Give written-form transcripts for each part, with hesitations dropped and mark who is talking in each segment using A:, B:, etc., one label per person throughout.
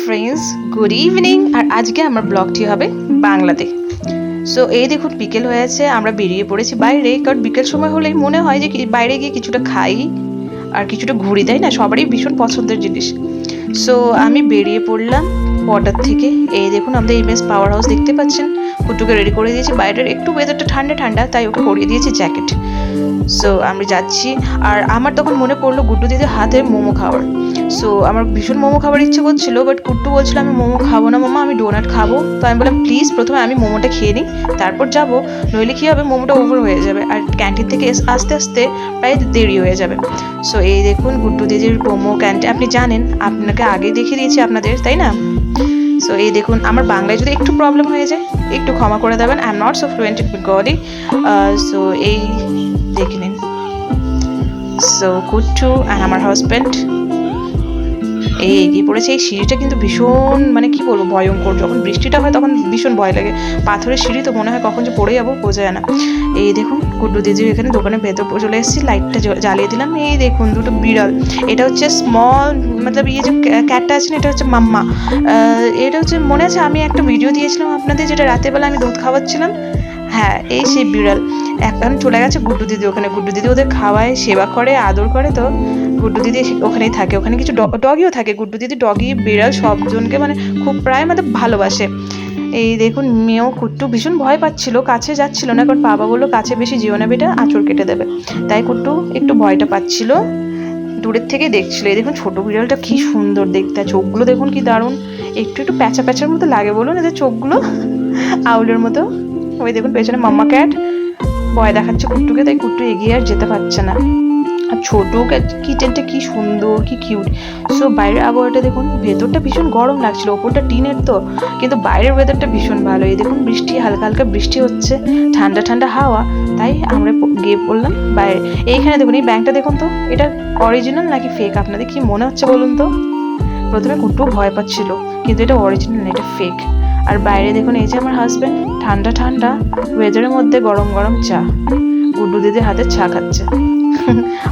A: Friends, good evening. আর আজকে আমার ব্লগটি হবে বাংলাতে। সো এই দেখুন বিকেল হয়েছে, আমরা বেরিয়ে পড়েছি বাইরে, কারণ বিকেল সময় হলেই মনে হয় যে বাইরে গিয়ে কিছুটা খাই আর কিছুটা ঘুরি, তাই না? সবারই ভীষণ পছন্দের জিনিস। সো আমি বেরিয়ে পড়লাম বর্ডার থেকে। এই দেখুন আমাদের ইমেজ পাওয়ার হাউস দেখতে পাচ্ছেন। কুটুকে রেডি করে দিয়েছি, বাইরের একটু ওয়েদারটা ঠান্ডা ঠান্ডা, তাই ওকে পরিয়ে দিয়েছি জ্যাকেট। সো আমি যাচ্ছি, আর আমার তখন মনে পড়লো গুড্ডু দিদির হাতের মোমো খাওয়ার। সো আমার ভীষণ মোমো খাবার ইচ্ছে করছিল, বাট কুট্টু বলছিল আমি মোমো খাবো না মামা, আমি ডোনাট খাবো। তো আমি বললাম প্লিজ প্রথমে আমি মোমোটা খেয়ে নিই, তারপর যাবো, নইলে কী হবে মোমোটা ওভার হয়ে যাবে আর ক্যান্টিন থেকে আস্তে আস্তে প্রায় দেরি হয়ে যাবে। সো এই দেখুন গুড্ডু দিদির মোমো ক্যান্টিন, আপনি জানেন, আপনাকে আগেই দেখিয়ে দিয়েছি আপনাদের, তাই না? সো এই দেখুন, আমার বাংলায় যদি একটু প্রবলেম হয়ে যায় একটু ক্ষমা করে দেবেন, I am not so fluent in Bengali. So এই দেখে নিন। সো কুট্টু অ্যান্ড আমার হাজব্যান্ড এই এগিয়ে পড়েছে। এই সিঁড়িটা কিন্তু ভীষণ, মানে কি বলবো, ভয়ঙ্কর। যখন বৃষ্টিটা হয় তখন ভীষণ ভয় লাগে। পাথরের সিঁড়ি তো মনে হয় কখন যে পড়ে যাবো বোঝা যায় না। এই দেখুন গুড্ডু দিদির এখানে দোকানের ভেতর চলে এসেছি, লাইটটা জ্বালিয়ে দিলাম। এই দেখুন দুটো বিড়াল, এটা হচ্ছে স্মল মতলব ইয়ে যে ক্যাটটা আছে না, এটা হচ্ছে মাম্মা। এটা হচ্ছে, মনে আছে আমি একটা ভিডিও দিয়েছিলাম আপনাদের, যেটা রাতের বেলা আমি দুধ খাওয়াচ্ছিলাম। হ্যাঁ, এই সেই বিড়াল এখন চলে গেছে গুড্ডু দিদি ওখানে। গুড্ডু দিদি ওদের খাওয়ায়, সেবা করে, আদর করে। তো গুড্ডু দিদি ওখানেই থাকে, ওখানে কিছু ডগিও থাকে। গুড্ডু দিদি ডগি বিড়াল সবজনকে মানে খুব প্রায় মানে ভালোবাসে। এই দেখুন মেয়েও কুট্টু ভীষণ ভয় পাচ্ছিল, কাছে যাচ্ছিল না, কারণ বাবা বললো কাছে বেশি যেও না বেটা, আঁচড় কেটে দেবে। তাই কুট্টু একটু ভয়টা পাচ্ছিল, দূরের থেকে দেখছিল। এই দেখুন ছোট বিড়ালটা কি সুন্দর দেখতে, চোখগুলো দেখুন কি দারুণ, একটু একটু প্যাঁচা প্যাঁচার মতো লাগে বলুন এদের চোখগুলো, আউলের মতো। ওই দেখুন পেছনে মাম্মা ক্যাট ভয় দেখাচ্ছে কুট্টুকে, তাই কুট্টু এগিয়ে আর যেতে পারছে না। আর ছোট কিটেনটা কি সুন্দর, কি কিউট। সো বাইরের আবহাওয়াটা দেখুন, ভেতরটা ভীষণ গরম লাগছিল, ওপরটা টিনের তো, কিন্তু বাইরের ওয়েদারটা ভীষণ ভালো। এই দেখুন বৃষ্টি, হালকা হালকা বৃষ্টি হচ্ছে, ঠান্ডা ঠান্ডা হাওয়া। তাই আমরা গিয়ে পড়লাম বাইরে। এইখানে দেখুন এই ব্যাংকটা দেখুন তো, এটা অরিজিনাল নাকি ফেক, আপনাদের কি মনে হচ্ছে বলুন তো? প্রথমে কুট্টু ভয় পাচ্ছিল, কিন্তু এটা অরিজিনাল না, এটা ফেক। আর বাইরে দেখুন এই যে আমার হাজব্যান্ড ঠান্ডা ঠান্ডা ওয়েদারের মধ্যে গরম গরম চা, গুড্ডু দিদির হাতে চা খাচ্ছে।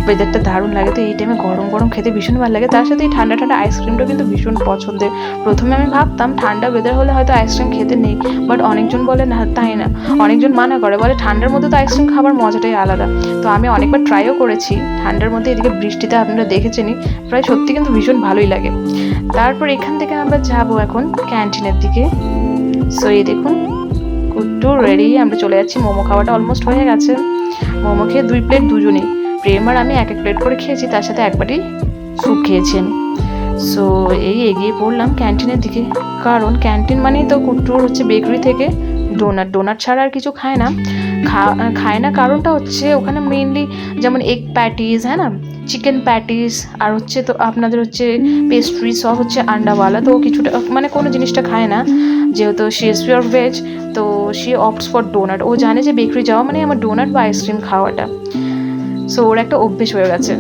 A: ওয়েদারটা দারুণ লাগে, তো এই টাইমে গরম গরম খেতে ভীষণ ভালো লাগে। তার সাথে এই ঠান্ডা ঠান্ডা আইসক্রিমটা কিন্তু ভীষণ পছন্দের। প্রথমে আমি ভাবতাম ঠান্ডা ওয়েদার হলে হয়তো আইসক্রিম খেতে নেই, বাট অনেকজন বলে না, তাই না, অনেকজন মানা করে, বলে ঠান্ডার মধ্যে তো আইসক্রিম খাবার মজাটাই আলাদা। তো আমি অনেকবার ট্রাইও করেছি ঠান্ডার মধ্যে, এদিকে বৃষ্টিতে আপনারা দেখেছেনই, প্রায় সত্যি কিন্তু ভীষণ ভালোই লাগে। তারপর এখান থেকে আমরা যাবো এখন ক্যান্টিনের দিকে। সো এই দেখুন কুট্টু রেডি, আমরা চলে যাচ্ছি। মোমো খাওয়াটা অলমোস্ট হয়ে গেছে। মোমো খেয়ে 2 প্লেট দুজনেই, প্রেম আর আমি 1 প্লেট করে খেয়েছি, তার সাথে 1 বাটি স্যুপ খেয়েছি আমি। সো এই এগিয়ে পড়লাম ক্যান্টিনের দিকে, কারণ ক্যান্টিন মানেই তো কুট্টুর হচ্ছে বেকারি থেকে ডোনাট ছাড়া আর কিছু খায় না। খায় না কারণটা হচ্ছে ওখানে মেইনলি যেমন এগ প্যাটিস, হ্যাঁ না, চিকেন প্যাটিস, আর হচ্ছে তো আপনাদের হচ্ছে পেস্ট্রি সব হচ্ছে আন্ডাওয়ালা। তো কিছুটা মানে কোনো জিনিসটা খায় না, যেহেতু শি ইজ পিওর ভেজ। তো শি অপটস ফর ডোনাট, ও জানে যে বেকারি যাওয়া মানে আমার ডোনাট বা আইসক্রিম খাওয়াটা। সো ওর একটা অভ্যেস হয়ে গেছে।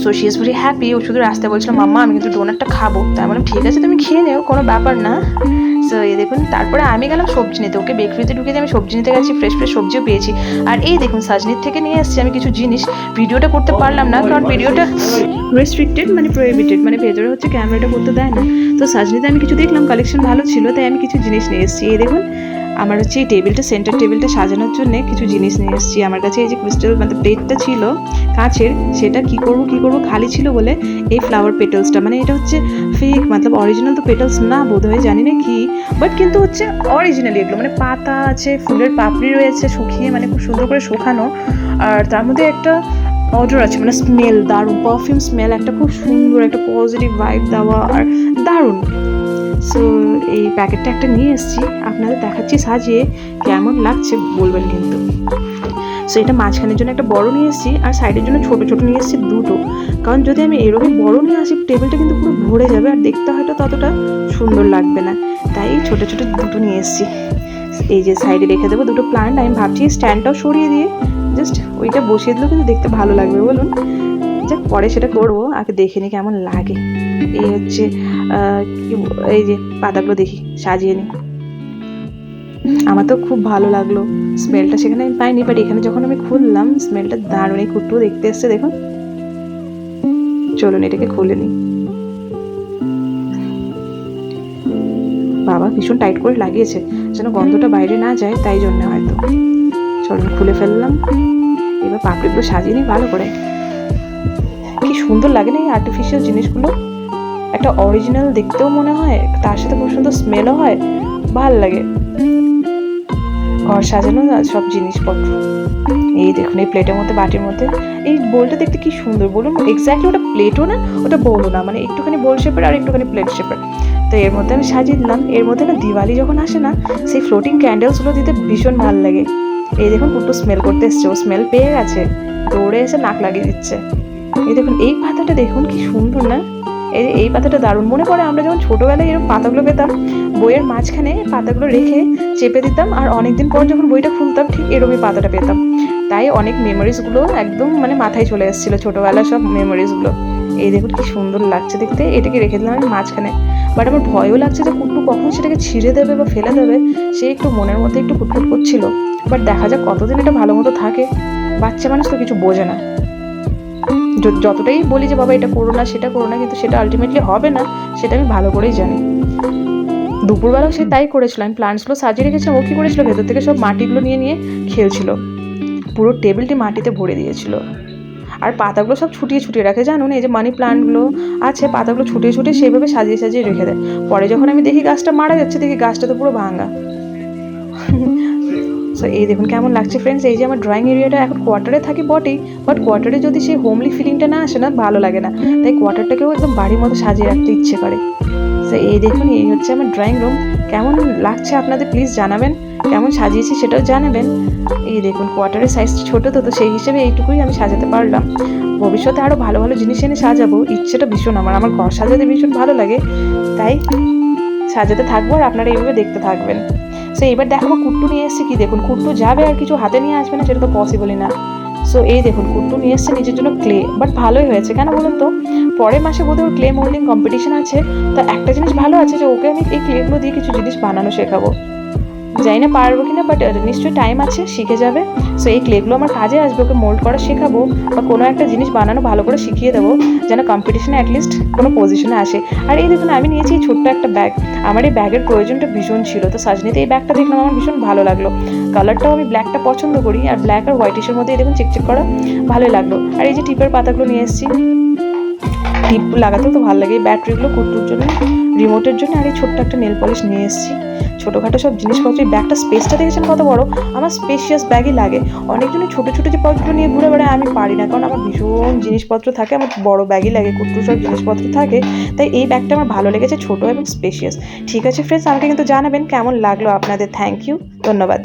A: So she is very happy. ও শুধু রাস্তায় বলছিল মাম্মা আমি কিন্তু ডোনাটটা খাবো, তাই বললাম ঠিক আছে তুমি খেয়ে নেও, কোনো ব্যাপার না। সো এই দেখুন তারপরে আমি গেলাম সবজি নিতে, ওকে বেকারিতে ঢুকে আমি সবজি নিতে গেছি, ফ্রেশ ফ্রেশ সবজিও পেয়েছি। আর এই দেখুন সাজনির থেকে নিয়ে এসেছি আমি কিছু জিনিস, ভিডিওটা করতে পারলাম না কারণ ভিডিওটা রেস্ট্রিক্টেড, মানে প্রোহিবিটেড, মানে ভেতরে হচ্ছে ক্যামেরাটা করতে দেয় না। তো সাজনিতে আমি কিছু দেখলাম কালেকশন ভালো ছিল, তাই আমি কিছু জিনিস নিয়ে এসেছি। এই দেখুন আমার হচ্ছে এই টেবিলটা, সেন্টার টেবিলটা সাজানোর জন্য কিছু জিনিস নিয়ে এসেছি। আমার কাছে এই যে ক্রিস্টাল মানে প্লেটটা ছিল কাঁচের, সেটা কি করব খালি ছিল বলে এই ফ্লাওয়ার পেটালসটা, মানে এটা হচ্ছে ফেক, মতলব অরিজিনাল তো পেটালস না বোধ হয়, জানি না কি, বাট কিন্তু হচ্ছে অরিজিনালি এগুলো, মানে পাতা আছে, ফুলের পাপড়ি রয়েছে শুকিয়ে, মানে খুব সুন্দর করে শুকানো, আর তার মধ্যে একটা অর্ডার আছে, মানে স্মেল দারুণ, পারফিউম স্মেল, একটা খুব সুন্দর একটা পজিটিভ ভাইব দেওয়া, আর দারুণ। সো এই প্যাকেটটা একটা নিয়ে এসেছি, আপনাদের দেখাচ্ছি সাজিয়ে, কেমন লাগছে বলবেন কিন্তু। সো এটা মাঝখানের জন্য একটা বড় নিয়ে এসেছি, আর সাইডের জন্য ছোট ছোট নিয়ে এসেছি দুটো, কারণ যদি আমি এরকম বড় নিয়ে আসি টেবিলটা কিন্তু পুরো ভরে যাবে, আর দেখতে হয়তো ততটা সুন্দর লাগবে না, তাই ছোট ছোট দুটো নিয়ে এসেছি। এই যে সাইডে রেখে দেবো দুটো প্লান্ট, আমি ভাবছি স্ট্যান্ডটাও সরিয়ে দিয়ে জাস্ট ওইটা বসিয়ে দিলেও কিন্তু দেখতে ভালো লাগবে বলুন। যাক পরে সেটা করবো, আগে দেখে নিই কেমন লাগে। এই হচ্ছে এই যে পাতাগুলো দেখি সাজিয়ে নিই, আমার তো খুব ভালো লাগলো স্মেলটা, সেখানে আমি পাইনি, বাট এখানে যখন আমি খুললাম স্মেলটা দারুণ। এই কুট্টু দেখতে এসছে দেখুন, চলুন এটাকে খুলে নিই। বাবা ভীষণ টাইট করে লাগিয়েছে, যেন গন্ধটা বাইরে না যায়, তাই জন্য হয়তো। চলুন খুলে ফেললাম। এবার পাপড়িগুলো সাজিয়ে নিই ভালো করে। কি সুন্দর লাগে না এই আর্টিফিশিয়াল জিনিসগুলো, একটা অরিজিনাল দেখতেও মনে হয়, তার সাথে খুব সুন্দর স্মেলও হয়, ভাল লাগে। ঘর সাজানো সব জিনিসপত্র। এই দেখুন এই প্লেটের মধ্যে, বাটির মধ্যে, এই বোলটা দেখতে কি সুন্দর বলুন। এক্স্যাক্টলি ওটা প্লেটও না, ওটা বোলও না, মানে একটুখানি বোল শেপের আর একটুখানি প্লেট শেপের। তো এর মধ্যে আমি সাজিয়ে দিলাম। এর মধ্যে না দিওয়ালি যখন আসে না, সেই ফ্লোটিং ক্যান্ডেলসগুলো দিতে ভীষণ ভালো লাগে। এই দেখুন কুট্টু স্মেল করতে এসছে, ও স্মেল পেয়ে গেছে, দৌড়ে এসে নাক লাগিয়ে দিচ্ছে। এই দেখুন এই পাতাটা দেখুন কি সুন্দর না, এই পাতাটা দারুণ মনে পড়ে আমরা যখন ছোটবেলায় এরকম পাতাগুলো পেতাম, বইয়ের মাঝখানে পাতাগুলো রেখে চেপে দিতাম, আর অনেকদিন পর যখন বইটা খুলতাম ঠিক এরকমই পাতাটা পেতাম। তাই অনেক মেমোরিজগুলো একদম মানে মাথায় চলে এসেছিল, ছোটবেলার সব মেমোরিজগুলো। এই দেখুন কি সুন্দর লাগছে দেখতে। এটাকে রেখে দিলাম আমি মাঝখানে, বাট আমার ভয়ও লাগছে যে কুট্টু কখন সেটাকে ছিঁড়ে দেবে বা ফেলে দেবে, সে একটু মনের মধ্যে একটু কুটকুট করছিল। বাট দেখা যাক কতদিন এটা ভালো মতো থাকে, বাচ্চা মানুষ তো কিছু বোঝে না। যতটাই বলি যে বাবা এটা করো না সেটা করো না, কিন্তু সেটা আলটিমেটলি হবে না, সেটা আমি ভালো করেই জানি। দুপুরবেলাও সে তাই করেছিল, আমি প্লান্টসগুলো সাজিয়ে রেখেছিলাম, ও কী করেছিল ভেতর থেকে সব মাটিগুলো নিয়ে নিয়ে খেলছিল, পুরো টেবিলটি মাটিতে ভরে দিয়েছিল। আর পাতাগুলো সব ছুটিয়ে ছুটিয়ে রাখে জানুন, এই যে মানি প্লান্টগুলো আছে পাতাগুলো ছুটিয়ে ছুটিয়ে সেইভাবে সাজিয়ে সাজিয়ে রেখে দেয়। পরে যখন আমি দেখি গাছটা মারা যাচ্ছে, দেখি গাছটা তো পুরো ভাঙা। সো এই দেখুন কেমন লাগছে ফ্রেন্ডস। এই যে আমার ড্রয়িং এরিয়াটা, এখন কোয়ার্টারে থাকি বটেই, বাট কোয়ার্টারে যদি সেই হোমলি ফিলিংটা না আসে না, ভালো লাগে না, তাই কোয়ার্টারটাকেও একদম বাড়ির মতো সাজিয়ে রাখতে ইচ্ছে করে। সো এই দেখুন এই হচ্ছে আমার ড্রয়িং রুম। কেমন লাগছে আপনাদের প্লিজ জানাবেন, কেমন সাজিয়েছি সেটাও জানাবেন। এই দেখুন কোয়ার্টারের সাইজটা ছোটো, তো সেই হিসেবে এইটুকুই আমি সাজাতে পারলাম। ভবিষ্যতে আরও ভালো ভালো জিনিস এনে সাজাবো, ইচ্ছেটা ভীষণ আমার ঘর সাজাতে ভীষণ ভালো লাগে, তাই সাজাতে থাকবো আর আপনারা এইভাবে দেখতে থাকবেন। সো এবার দেখাবো কুট্টু নিয়ে এসছে কি। দেখুন কুট্টু যাবে আর কিছু হাতে নিয়ে আসবে না, সেটা তো পসিবলই না। সো এই দেখুন কুট্টু নিয়ে এসছে নিজের জন্য ক্লে, বাট ভালোই হয়েছে। কেন বলুন তো, পরের মাসে বোধহয় ওর ক্লে মোল্ডিং কম্পিটিশন আছে, তো একটা জিনিস ভালো আছে যে ওকে আমি এই ক্লেগুলো দিয়ে কিছু জিনিস বানানো শেখাবো। জানি না পারবো কিনা, বাট নিশ্চয়ই টাইম আছে, শিখে যাবে। সো এই ক্লেগুলো আমার কাজে আসবে, ওকে মোল্ড করা শেখাবো বা কোনো একটা জিনিস বানানো ভালো করে শিখিয়ে দেবো, যেন কম্পিটিশনে অ্যাটলিস্ট কোনো পজিশনে আসে। আর এই দেখুন আমি নিয়েছি এই ছোট্ট একটা ব্যাগ, আমার এই ব্যাগের প্রয়োজনটা ভীষণ ছিল, তো সাজনিতে এই ব্যাগটা দেখলাম আমার ভীষণ ভালো লাগলো। কালারটাও আমি ব্ল্যাকটা পছন্দ করি, আর ব্ল্যাক আর হোয়াইটিশের মধ্যে এই দেখুন চেকচেক করা, ভালোই লাগলো। আর এই যে টিপের পাতাগুলো নিয়ে এসেছি, টিপ লাগাতেও তো ভালো লাগে। এই ব্যাটারিগুলো কুট্টুর জন্য, রিমোটের জন্য, আর এই ছোট্ট একটা নেল পলিশ নিয়ে এসেছি। ছোটোখাটো সব জিনিসপত্র। এই ব্যাগটা স্পেসটা দেখেছেন কত বড়, আমার স্পেশিয়াস ব্যাগই লাগে। অনেকজনই ছোটো ছোটো যে পাউচগুলো নিয়ে ঘুরে বেড়ায়, আমি পারি না, কারণ আমার ভীষণ জিনিসপত্র থাকে, আমার বড় ব্যাগই লাগে, কুট্টুর সব জিনিসপত্র থাকে। তাই এই ব্যাগটা আমার ভালো লেগেছে, ছোটো এবং স্পেশিয়াস। ঠিক আছে ফ্রেন্ডস, আমাকে কিন্তু জানাবেন কেমন লাগলো আপনাদের। থ্যাংক ইউ, ধন্যবাদ।